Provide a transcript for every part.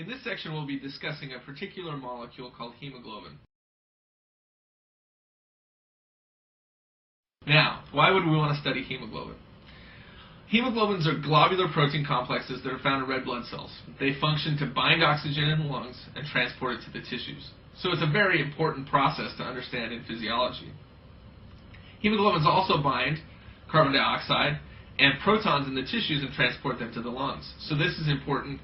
this section we'll be discussing a particular molecule called hemoglobin. Now, why would we want to study hemoglobin? Hemoglobins are globular protein complexes that are found in red blood cells. They function to bind oxygen in the lungs and transport it to the tissues. So it's a very important process to understand in physiology. Hemoglobins also bind carbon dioxide and protons in the tissues and transport them to the lungs. So this is important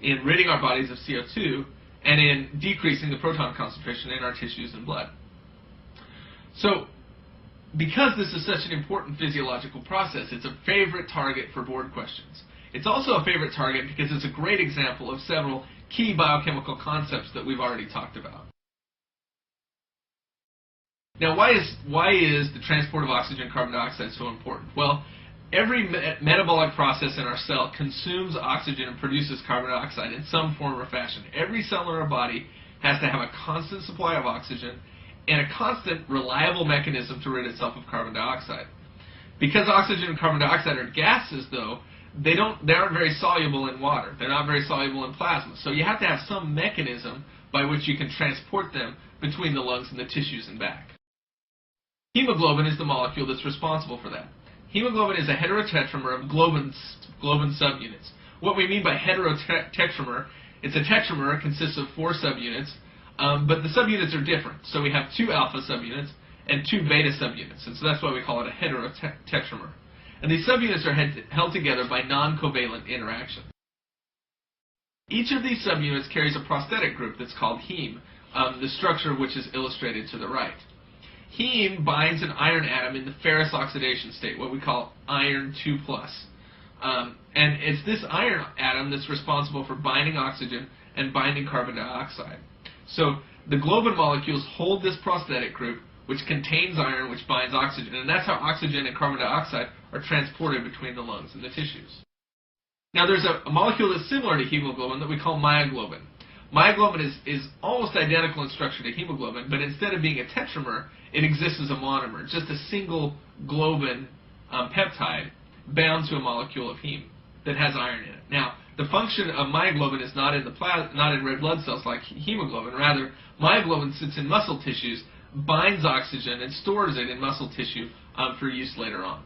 in ridding our bodies of CO2 and in decreasing the proton concentration in our tissues and blood. So, because this is such an important physiological process, it's a favorite target for board questions. It's also a favorite target because it's a great example of several key biochemical concepts that we've already talked about. Now, why is the transport of oxygen and carbon dioxide so important? Well, every metabolic process in our cell consumes oxygen and produces carbon dioxide in some form or fashion. Every cell in our body has to have a constant supply of oxygen and a constant, reliable mechanism to rid itself of carbon dioxide. Because oxygen and carbon dioxide are gases, though, they aren't very soluble in water. They're not very soluble in plasma. So you have to have some mechanism by which you can transport them between the lungs and the tissues and back. Hemoglobin is the molecule that's responsible for that. Hemoglobin is a heterotetramer of globin subunits. What we mean by heterotetramer, it's a tetramer, it consists of 4 subunits, but the subunits are different. So we have 2 alpha subunits and 2 beta subunits, and so that's why we call it a heterotetramer. And these subunits are held together by non-covalent interaction. Each of these subunits carries a prosthetic group that's called heme, the structure of which is illustrated to the right. Heme binds an iron atom in the ferrous oxidation state, what we call iron 2+. And it's this iron atom that's responsible for binding oxygen and binding carbon dioxide. So the globin molecules hold this prosthetic group, which contains iron, which binds oxygen, and that's how oxygen and carbon dioxide are transported between the lungs and the tissues. Now there's a molecule that's similar to hemoglobin that we call myoglobin. Myoglobin is almost identical in structure to hemoglobin, but instead of being a tetramer, it exists as a monomer, just a single globin peptide bound to a molecule of heme that has iron in it. Now, the function of myoglobin is not in red blood cells like hemoglobin. Rather, myoglobin sits in muscle tissues, binds oxygen, and stores it in muscle tissue for use later on.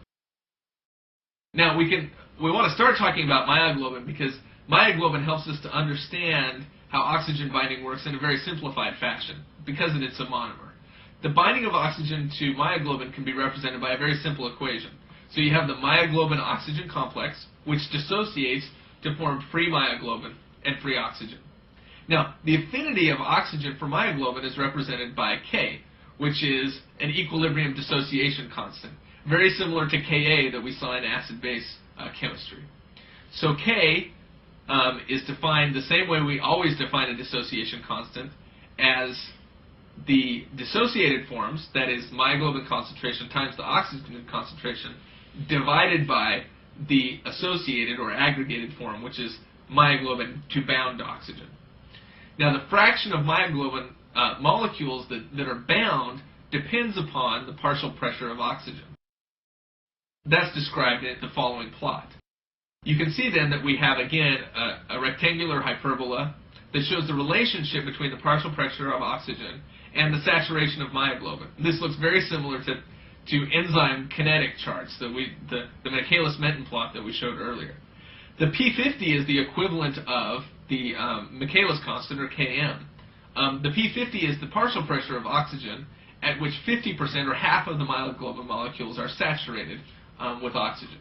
Now, we want to start talking about myoglobin because myoglobin helps us to understand how oxygen binding works in a very simplified fashion because it's a monomer. The binding of oxygen to myoglobin can be represented by a very simple equation. So you have the myoglobin-oxygen complex, which dissociates to form free myoglobin and free oxygen. Now, the affinity of oxygen for myoglobin is represented by K, which is an equilibrium dissociation constant, very similar to Ka that we saw in acid-base chemistry. So K is defined the same way we always define a dissociation constant, as the dissociated forms, that is myoglobin concentration times the oxygen concentration, divided by the associated or aggregated form, which is myoglobin to bound oxygen. Now, the fraction of myoglobin molecules that are bound depends upon the partial pressure of oxygen. That's described in the following plot. You can see then that we have, again, a rectangular hyperbola that shows the relationship between the partial pressure of oxygen and the saturation of myoglobin. This looks very similar to enzyme kinetic charts, the Michaelis-Menten plot that we showed earlier. The P50 is the equivalent of the Michaelis constant, or Km. The P50 is the partial pressure of oxygen, at which 50% or half of the myoglobin molecules are saturated with oxygen.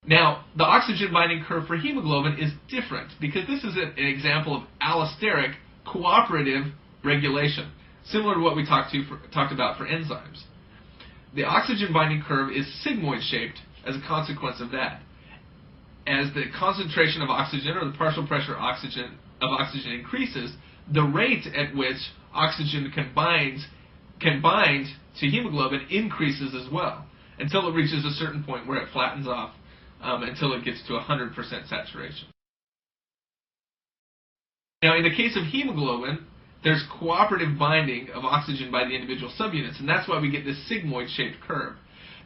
Now, the oxygen binding curve for hemoglobin is different because this is an example of allosteric cooperative regulation, similar to what we talked about for enzymes. The oxygen binding curve is sigmoid shaped as a consequence of that. As the concentration of oxygen or the partial pressure of oxygen increases, the rate at which oxygen can bind to hemoglobin increases as well, until it reaches a certain point where it flattens off until it gets to 100% saturation. Now, in the case of hemoglobin, there's cooperative binding of oxygen by the individual subunits, and that's why we get this sigmoid-shaped curve.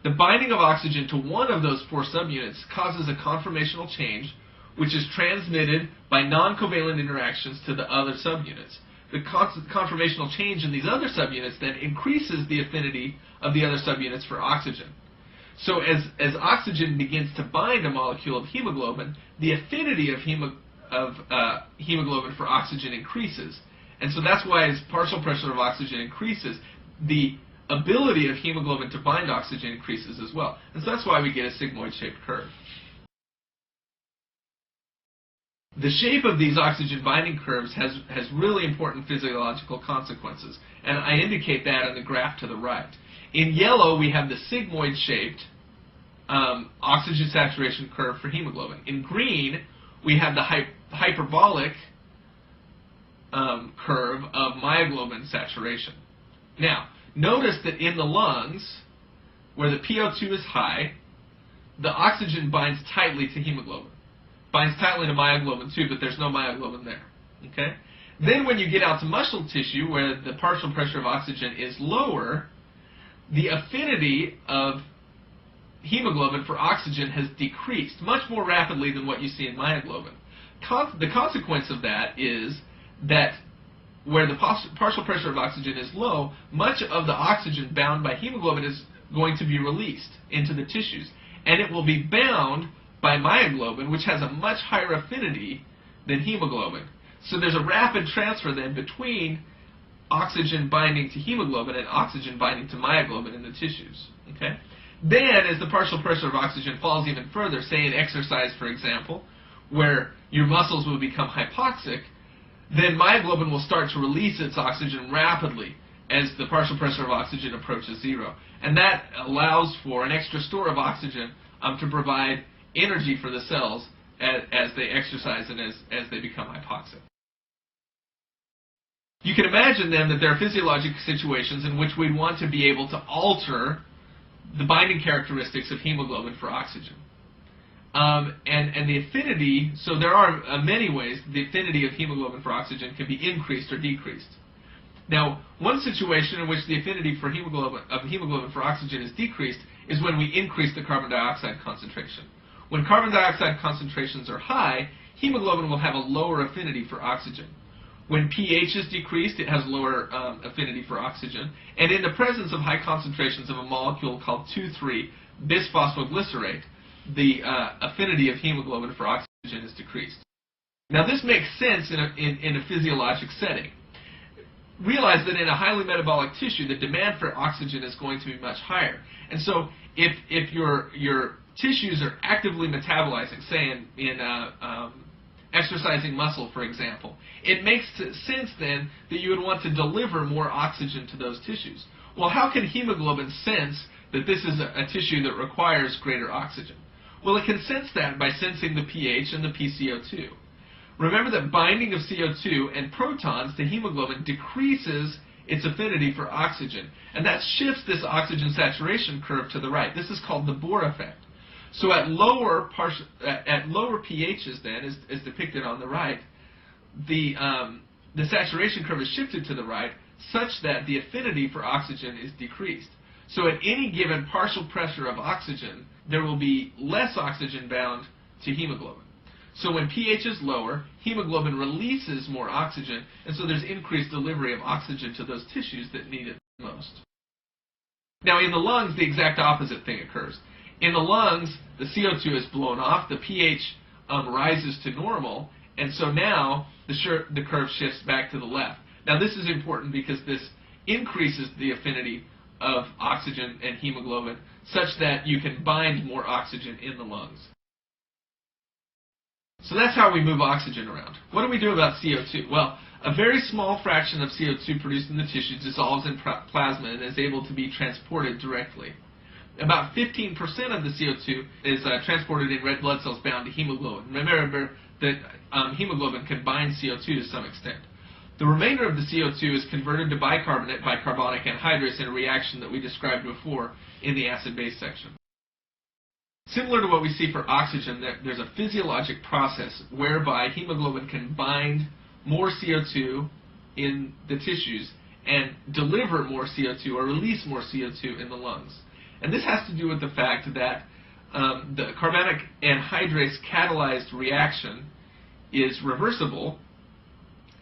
The binding of oxygen to one of those 4 subunits causes a conformational change, which is transmitted by non-covalent interactions to the other subunits. The conformational change in these other subunits then increases the affinity of the other subunits for oxygen. So as oxygen begins to bind a molecule of hemoglobin, the affinity of hemoglobin for oxygen increases. And so that's why as partial pressure of oxygen increases, the ability of hemoglobin to bind oxygen increases as well. And so that's why we get a sigmoid-shaped curve. The shape of these oxygen binding curves has really important physiological consequences, and I indicate that in the graph to the right. In yellow, we have the sigmoid-shaped oxygen saturation curve for hemoglobin. In green, we have the hyperbolic curve of myoglobin saturation. Now, notice that in the lungs, where the PO2 is high, the oxygen binds tightly to hemoglobin. Binds tightly to myoglobin too, but there's no myoglobin there. Okay? Then when you get out to muscle tissue, where the partial pressure of oxygen is lower, the affinity of hemoglobin for oxygen has decreased much more rapidly than what you see in myoglobin. The consequence of that is that where the partial pressure of oxygen is low, much of the oxygen bound by hemoglobin is going to be released into the tissues, and it will be bound by myoglobin, which has a much higher affinity than hemoglobin. So there's a rapid transfer then between oxygen binding to hemoglobin and oxygen binding to myoglobin in the tissues. Okay? Then, as the partial pressure of oxygen falls even further, say in exercise, for example, where your muscles will become hypoxic, then myoglobin will start to release its oxygen rapidly as the partial pressure of oxygen approaches 0. And that allows for an extra store of oxygen to provide energy for the cells as they exercise and as they become hypoxic. You can imagine then that there are physiologic situations in which we'd want to be able to alter the binding characteristics of hemoglobin for oxygen. And the affinity, so there are many ways the affinity of hemoglobin for oxygen can be increased or decreased. Now, one situation in which the affinity for hemoglobin for oxygen is decreased is when we increase the carbon dioxide concentration. When carbon dioxide concentrations are high, hemoglobin will have a lower affinity for oxygen. When pH is decreased, it has lower affinity for oxygen. And in the presence of high concentrations of a molecule called 2,3-bisphosphoglycerate, the affinity of hemoglobin for oxygen is decreased. Now, this makes sense in a physiologic setting. Realize that in a highly metabolic tissue, the demand for oxygen is going to be much higher. And so if your tissues are actively metabolizing, say in exercising muscle, for example, it makes sense then that you would want to deliver more oxygen to those tissues. Well, how can hemoglobin sense that this is a tissue that requires greater oxygen? Well, it can sense that by sensing the pH and the pCO2. Remember that binding of CO2 and protons to hemoglobin decreases its affinity for oxygen, and that shifts this oxygen saturation curve to the right. This is called the Bohr effect. So at lower pHs then, as depicted on the right, the saturation curve is shifted to the right such that the affinity for oxygen is decreased. So at any given partial pressure of oxygen, there will be less oxygen bound to hemoglobin. So when pH is lower, hemoglobin releases more oxygen, and so there's increased delivery of oxygen to those tissues that need it most. Now in the lungs, the exact opposite thing occurs. In the lungs, the CO2 is blown off, the pH rises to normal, and so now the curve shifts back to the left. Now this is important because this increases the affinity of oxygen and hemoglobin such that you can bind more oxygen in the lungs. So that's how we move oxygen around. What do we do about CO2? Well, a very small fraction of CO2 produced in the tissue dissolves in plasma and is able to be transported directly. About 15% of the CO2 is transported in red blood cells bound to hemoglobin. Remember that hemoglobin can bind CO2 to some extent. The remainder of the CO2 is converted to bicarbonate by carbonic anhydrase in a reaction that we described before in the acid-base section. Similar to what we see for oxygen, there's a physiologic process whereby hemoglobin can bind more CO2 in the tissues and deliver more CO2 or release more CO2 in the lungs. And this has to do with the fact that the carbonic anhydrase catalyzed reaction is reversible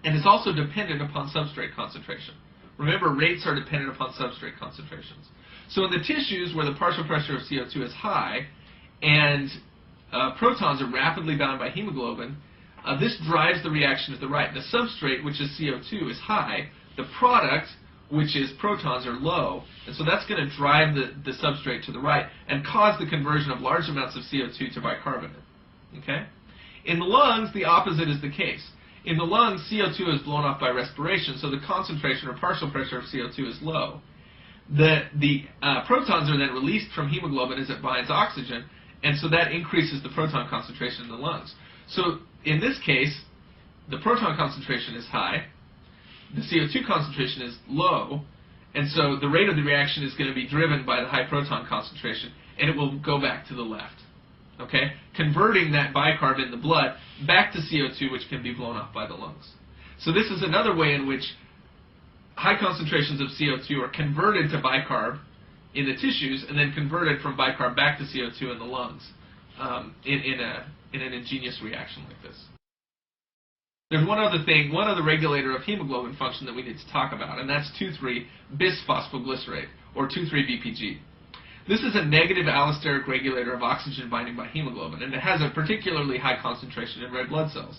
and is also dependent upon substrate concentration. Remember, rates are dependent upon substrate concentrations. So in the tissues where the partial pressure of CO2 is high and protons are rapidly bound by hemoglobin, this drives the reaction to the right. The substrate, which is CO2, is high. The product, which is protons, are low. And so that's going to drive the substrate to the right and cause the conversion of large amounts of CO2 to bicarbonate. Okay? In the lungs, the opposite is the case. In the lungs, CO2 is blown off by respiration, so the concentration or partial pressure of CO2 is low. The protons are then released from hemoglobin as it binds oxygen, and so that increases the proton concentration in the lungs. So in this case, the proton concentration is high, the CO2 concentration is low, and so the rate of the reaction is going to be driven by the high proton concentration, and it will go back to the left. Okay? Converting that bicarb in the blood back to CO2, which can be blown off by the lungs. So this is another way in which high concentrations of CO2 are converted to bicarb in the tissues and then converted from bicarb back to CO2 in the lungs in an ingenious reaction like this. There's one other thing, one other regulator of hemoglobin function that we need to talk about, and that's 2,3-bis-phosphoglycerate, or 2,3-BPG. This is a negative allosteric regulator of oxygen binding by hemoglobin, and it has a particularly high concentration in red blood cells.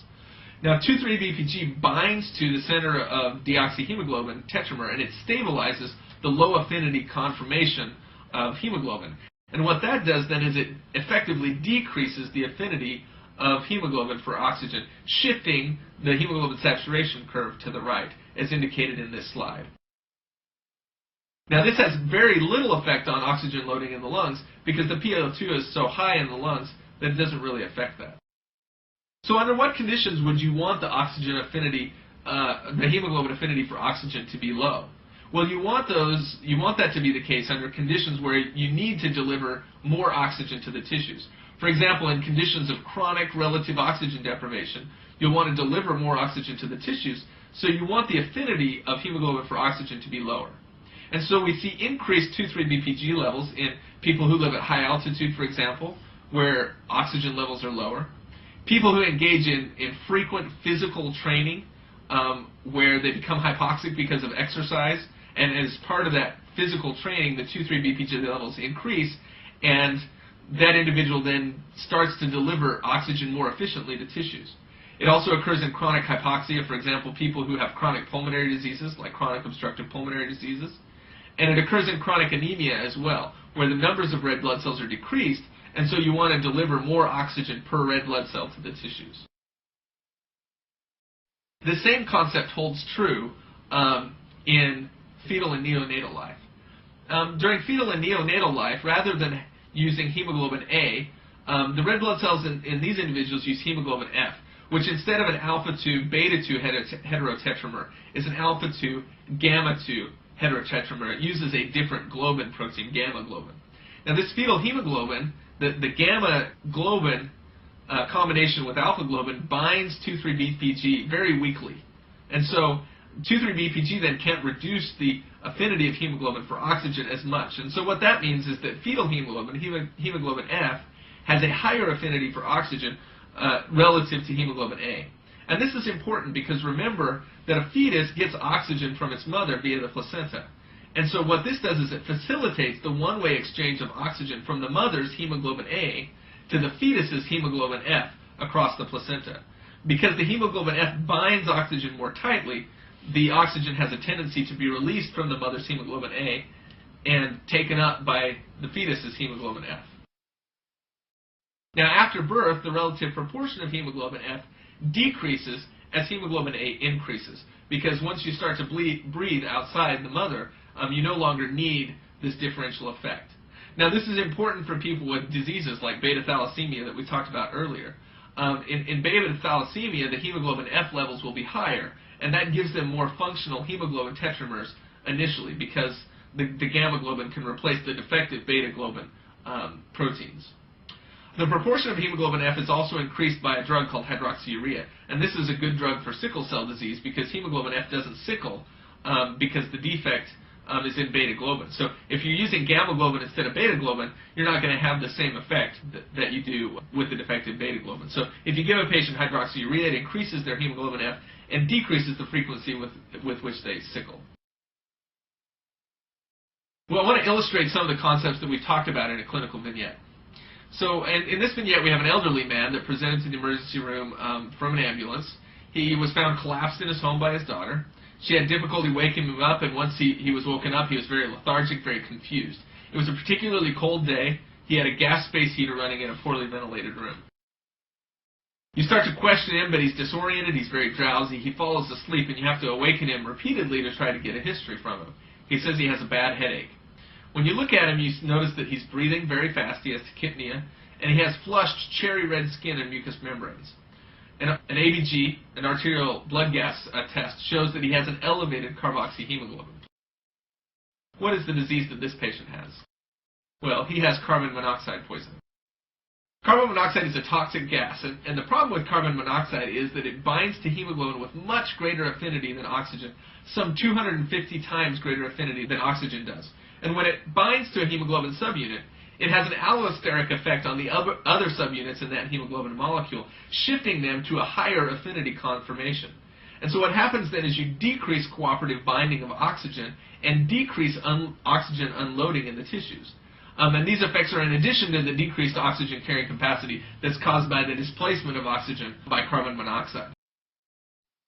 Now, 2,3-BPG binds to the center of deoxyhemoglobin tetramer, and it stabilizes the low-affinity conformation of hemoglobin. And what that does then is it effectively decreases the affinity of hemoglobin for oxygen, shifting the hemoglobin saturation curve to the right, as indicated in this slide. Now, this has very little effect on oxygen loading in the lungs because the PO2 is so high in the lungs that it doesn't really affect that. So under what conditions would you want the oxygen affinity, the hemoglobin affinity for oxygen to be low? Well, you want that to be the case under conditions where you need to deliver more oxygen to the tissues. For example, in conditions of chronic relative oxygen deprivation, you'll want to deliver more oxygen to the tissues, so you want the affinity of hemoglobin for oxygen to be lower. And so we see increased 2,3-BPG levels in people who live at high altitude, for example, where oxygen levels are lower. People who engage in frequent physical training, where they become hypoxic because of exercise, and as part of that physical training, the 2,3-BPG levels increase, and that individual then starts to deliver oxygen more efficiently to tissues. It also occurs in chronic hypoxia, for example, people who have chronic pulmonary diseases, like chronic obstructive pulmonary diseases. And it occurs in chronic anemia as well, where the numbers of red blood cells are decreased, and so you want to deliver more oxygen per red blood cell to the tissues. The same concept holds true in fetal and neonatal life. During fetal and neonatal life, rather than using hemoglobin A, the red blood cells in these individuals use hemoglobin F, which instead of an alpha-2 beta-2 heterotetramer is an alpha-2 gamma-2 heterotetramer. It uses a different globin protein, gamma globin. Now this fetal hemoglobin, the gamma globin combination with alpha globin binds 2,3-BPG very weakly. And so 2,3-BPG then can't reduce the affinity of hemoglobin for oxygen as much. And so what that means is that fetal hemoglobin, hemoglobin F, has a higher affinity for oxygen relative to hemoglobin A. And this is important because remember that a fetus gets oxygen from its mother via the placenta. And so what this does is it facilitates the one-way exchange of oxygen from the mother's hemoglobin A to the fetus's hemoglobin F across the placenta. Because the hemoglobin F binds oxygen more tightly, the oxygen has a tendency to be released from the mother's hemoglobin A and taken up by the fetus's hemoglobin F. Now, after birth, the relative proportion of hemoglobin F decreases as hemoglobin A increases, because once you start to breathe outside the mother, you no longer need this differential effect. Now, this is important for people with diseases like beta thalassemia that we talked about earlier. In beta thalassemia, the hemoglobin F levels will be higher, and that gives them more functional hemoglobin tetramers initially, because the gamma globin can replace the defective beta globin proteins. The proportion of hemoglobin F is also increased by a drug called hydroxyurea, and this is a good drug for sickle cell disease because hemoglobin F doesn't sickle because the defect is in beta globin. So if you're using gamma globin instead of beta globin, you're not going to have the same effect that you do with the defective beta globin. So if you give a patient hydroxyurea, it increases their hemoglobin F and decreases the frequency with which they sickle. Well, I want to illustrate some of the concepts that we've talked about in a clinical vignette. So in this vignette, we have an elderly man that presented to the emergency room from an ambulance. He was found collapsed in his home by his daughter. She had difficulty waking him up, and once he was woken up, he was very lethargic, very confused. It was a particularly cold day. He had a gas space heater running in a poorly ventilated room. You start to question him, but he's disoriented, he's very drowsy, he falls asleep, and you have to awaken him repeatedly to try to get a history from him. He says he has a bad headache. When you look at him, you notice that he's breathing very fast, he has tachypnea, and he has flushed cherry red skin and mucous membranes. And an ABG, an arterial blood gas test, shows that he has an elevated carboxyhemoglobin. What is the disease that this patient has? Well, he has carbon monoxide poisoning. Carbon monoxide is a toxic gas, and the problem with carbon monoxide is that it binds to hemoglobin with much greater affinity than oxygen, some 250 times greater affinity than oxygen does. And when it binds to a hemoglobin subunit, it has an allosteric effect on the other subunits in that hemoglobin molecule, shifting them to a higher affinity conformation. And so what happens then is you decrease cooperative binding of oxygen and decrease oxygen unloading in the tissues. And these effects are in addition to the decreased oxygen carrying capacity that's caused by the displacement of oxygen by carbon monoxide.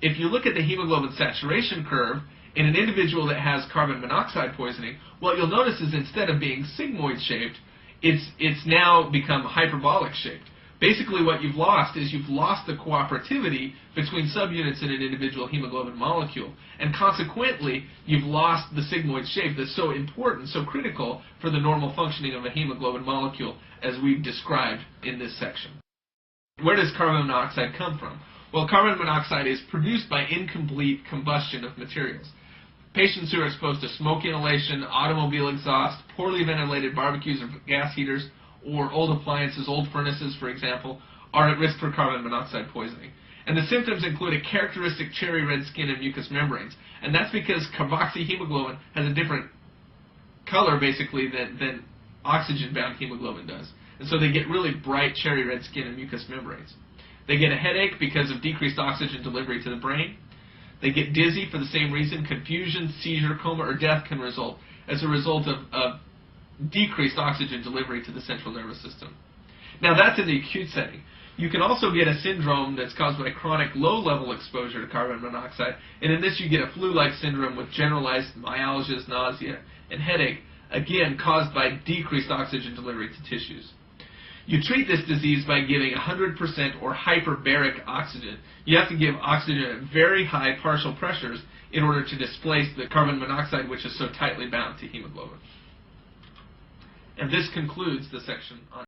If you look at the hemoglobin saturation curve in an individual that has carbon monoxide poisoning, what you'll notice is instead of being sigmoid-shaped, it's now become hyperbolic shaped. Basically what you've lost is you've lost the cooperativity between subunits in an individual hemoglobin molecule, and consequently you've lost the sigmoid shape that's so important, so critical for the normal functioning of a hemoglobin molecule as we've described in this section. Where does carbon monoxide come from? Well, carbon monoxide is produced by incomplete combustion of materials. Patients who are exposed to smoke inhalation, automobile exhaust, poorly ventilated barbecues or gas heaters, or old appliances, old furnaces, for example, are at risk for carbon monoxide poisoning. And the symptoms include a characteristic cherry red skin and mucous membranes. And that's because carboxyhemoglobin has a different color, basically, than oxygen-bound hemoglobin does. And so they get really bright cherry red skin and mucous membranes. They get a headache because of decreased oxygen delivery to the brain. They get dizzy for the same reason. Confusion, seizure, coma, or death can result as a result of decreased oxygen delivery to the central nervous system. Now that's in the acute setting. You can also get a syndrome that's caused by chronic low-level exposure to carbon monoxide, and in this you get a flu-like syndrome with generalized myalgias, nausea, and headache, again caused by decreased oxygen delivery to tissues. You treat this disease by giving 100% or hyperbaric oxygen. You have to give oxygen at very high partial pressures in order to displace the carbon monoxide, which is so tightly bound to hemoglobin. And this concludes the section on